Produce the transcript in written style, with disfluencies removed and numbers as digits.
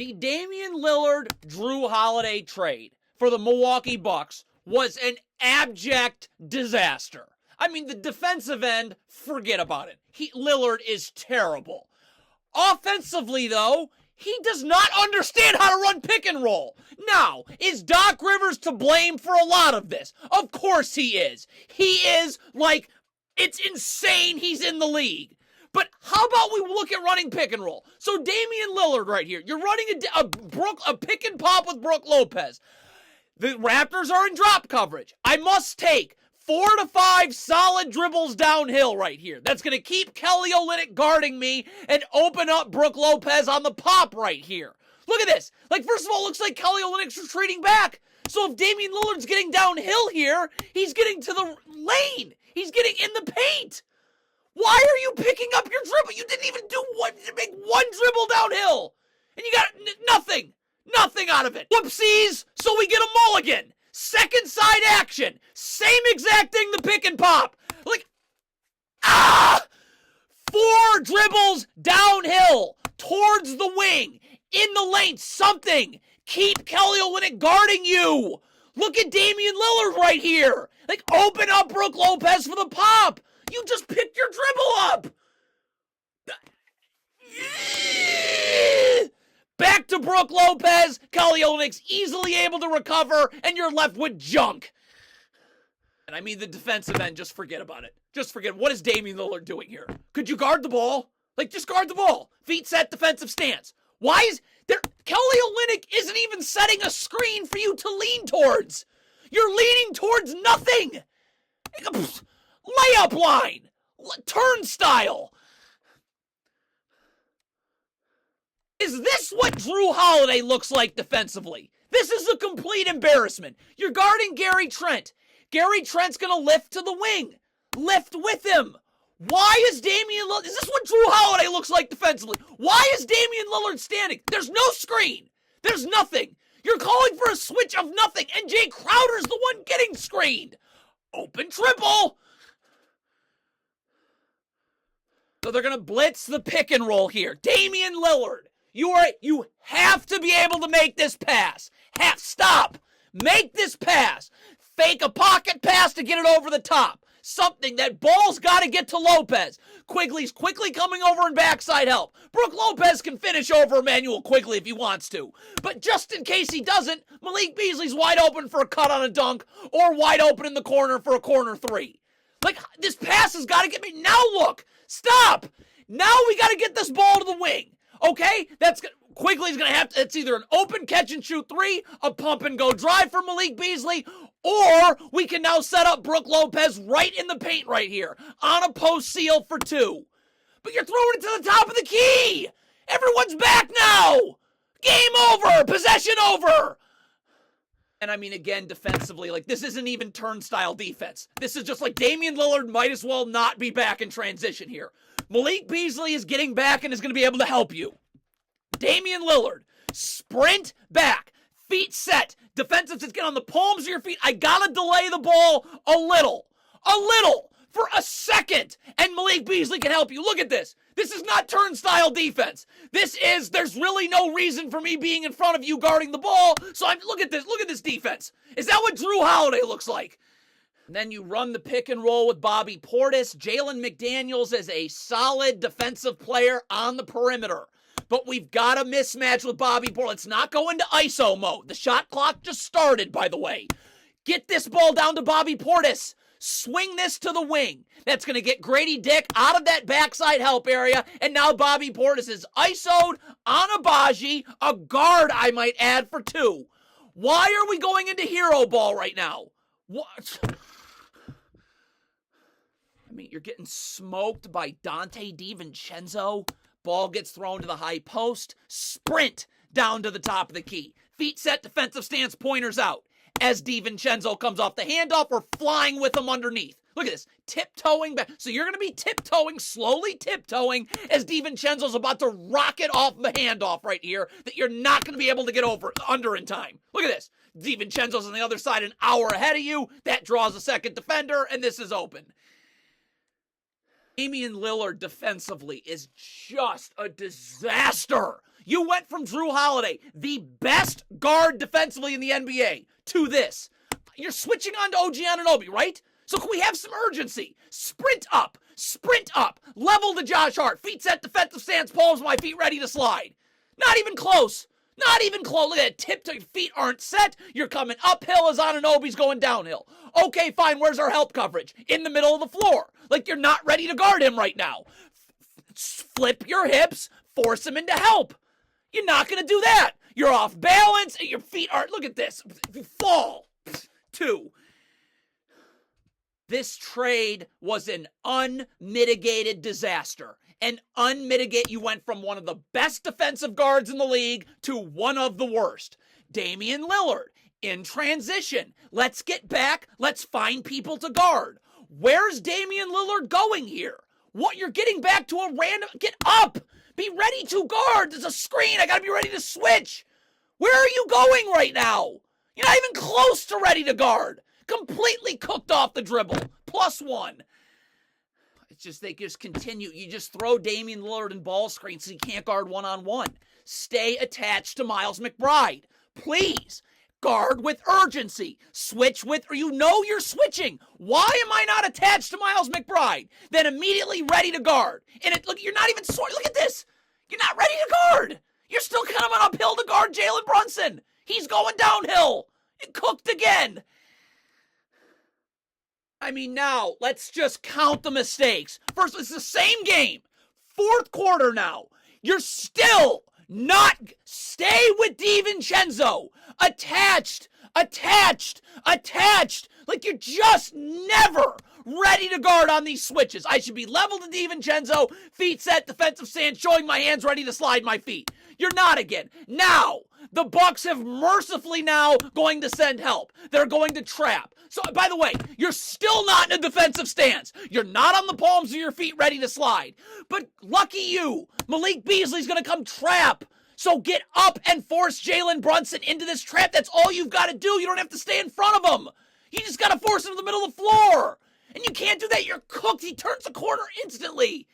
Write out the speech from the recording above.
The Damian Lillard Jrue Holiday trade for the Milwaukee Bucks was an abject disaster. I mean, the defensive end, forget about it. Lillard is terrible. Offensively, though, he does not understand how to run pick and roll. Now, is Doc Rivers to blame for a lot of this? Of course he is. He is it's insane he's in the league. But how about we look at running pick and roll? So Damian Lillard right here, you're running a pick and pop with Brook Lopez. The Raptors are in drop coverage. I must take 4 to 5 solid dribbles downhill right here. That's going to keep Kelly Olynyk guarding me and open up Brook Lopez on the pop right here. Look at this. First of all, it looks like Kelly Olynyk's retreating back. So if Damian Lillard's getting downhill here, he's getting to the lane. He's getting in the paint. Why are you picking up your dribble? You didn't even make one dribble downhill. And you got nothing out of it. Whoopsies, so we get a mulligan. Second side action. Same exact thing, the pick and pop. 4 dribbles downhill towards the wing. In the lane, something. Keep Kelly Olynyk guarding you. Look at Damian Lillard right here. Open up Brook Lopez for the pop. You just picked your dribble up. Back to Brook Lopez. Kelly Olynyk's easily able to recover, and you're left with junk. And I mean the defensive end, just forget about it. Just forget. What is Damian Lillard doing here? Could you guard the ball? Just guard the ball. Feet set, defensive stance. Why is there? Kelly Olynyk isn't even setting a screen for you to lean towards. You're leaning towards nothing. Layup line. Turnstile. Is this what Jrue Holiday looks like defensively? This is a complete embarrassment. You're guarding Gary Trent. Gary Trent's going to lift to the wing. Lift with him. Why is Damian Lillard... Is this what Jrue Holiday looks like defensively? Why is Damian Lillard standing? There's no screen. There's nothing. You're calling for a switch of nothing, and Jay Crowder's the one getting screened. Open triple. So they're going to blitz the pick and roll here. Damian Lillard, you have to be able to make this pass. Stop. Make this pass. Fake a pocket pass to get it over the top. Something. That ball's got to get to Lopez. Quigley's quickly coming over and backside help. Brook Lopez can finish over Emmanuel Quigley if he wants to. But just in case he doesn't, Malik Beasley's wide open for a cut on a dunk or wide open in the corner for a corner three. This pass has got to get me. Now look. Stop. Now we got to get this ball to the wing. Okay? Quigley's going to have to, it's either an open catch and shoot 3, a pump and go drive for Malik Beasley, or we can now set up Brook Lopez right in the paint right here on a post seal for 2. But you're throwing it to the top of the key. Everyone's back now. Game over. Possession over. And I mean, again, defensively, this isn't even turnstile defense. This is just Damian Lillard might as well not be back in transition here. Malik Beasley is getting back and is going to be able to help you. Damian Lillard, sprint back, feet set, defensive sets, get on the palms of your feet. I got to delay the ball a little, for a second, and Malik Beasley can help you. Look at this. This is not turnstile defense. There's really no reason for me being in front of you guarding the ball, so look at this defense. Is that what Jrue Holiday looks like? And then you run the pick and roll with Bobby Portis. Jalen McDaniels is a solid defensive player on the perimeter. But we've got a mismatch with Bobby Portis. Let's not go into ISO mode. The shot clock just started, by the way. Get this ball down to Bobby Portis. Swing this to the wing. That's going to get Grady Dick out of that backside help area. And now Bobby Portis is ISO'd on Abaji, a guard, I might add, for 2. Why are we going into hero ball right now? What? I mean, you're getting smoked by Dante DiVincenzo. Ball gets thrown to the high post. Sprint down to the top of the key. Feet set, defensive stance, pointers out. As DiVincenzo comes off the handoff, we're flying with him underneath. Look at this. Tiptoeing back. So you're going to be tiptoeing, slowly tiptoeing, as DiVincenzo's about to rocket off the handoff right here that you're not going to be able to get under in time. Look at this. DiVincenzo's on the other side an hour ahead of you. That draws a second defender, and this is open. Damian Lillard defensively is just a disaster. You went from Jrue Holiday, the best guard defensively in the NBA, to this. You're switching on to OG Anunoby, right? So can we have some urgency? Sprint up, level to Josh Hart, feet set, defensive stance, palms my feet ready to slide. Not even close. Not even close. Look at that. Tip to your feet aren't set. You're coming uphill as Anunoby's going downhill. Okay, fine. Where's our help coverage? In the middle of the floor. Like you're not ready to guard him right now. Flip your hips. Force him into help. You're not going to do that. You're off balance. And your feet aren't. Look at this. You fall. 2. This trade was an unmitigated disaster. You went from one of the best defensive guards in the league to one of the worst. Damian Lillard, in transition. Let's get back. Let's find people to guard. Where's Damian Lillard going here? What, you're getting back to a random... Get up! Be ready to guard. There's a screen. I gotta be ready to switch. Where are you going right now? You're not even close to ready to guard. Completely cooked off the dribble. +1. It's just they just continue. You just throw Damian Lillard in ball screens so he can't guard one-on-one. Stay attached to Miles McBride. Please. Guard with urgency. Switch with, or you know you're switching. Why am I not attached to Miles McBride? Then immediately ready to guard. And look, you're not even look at this. You're not ready to guard. You're still coming uphill to guard Jalen Brunson. He's going downhill. It cooked again. I mean, now, let's just count the mistakes. First, it's the same game. 4th quarter now. You're still not... Stay with DiVincenzo. Attached. Like you're just never ready to guard on these switches. I should be level to DiVincenzo, feet set, defensive stance, showing my hands ready to slide my feet. You're not again. Now, the Bucks have mercifully now going to send help. They're going to trap. So, by the way, you're still not in a defensive stance. You're not on the palms of your feet ready to slide. But lucky you, Malik Beasley's going to come trap. So get up and force Jalen Brunson into this trap. That's all you've got to do. You don't have to stay in front of him. You just got to force him to the middle of the floor. And you can't do that. You're cooked. He turns the corner instantly.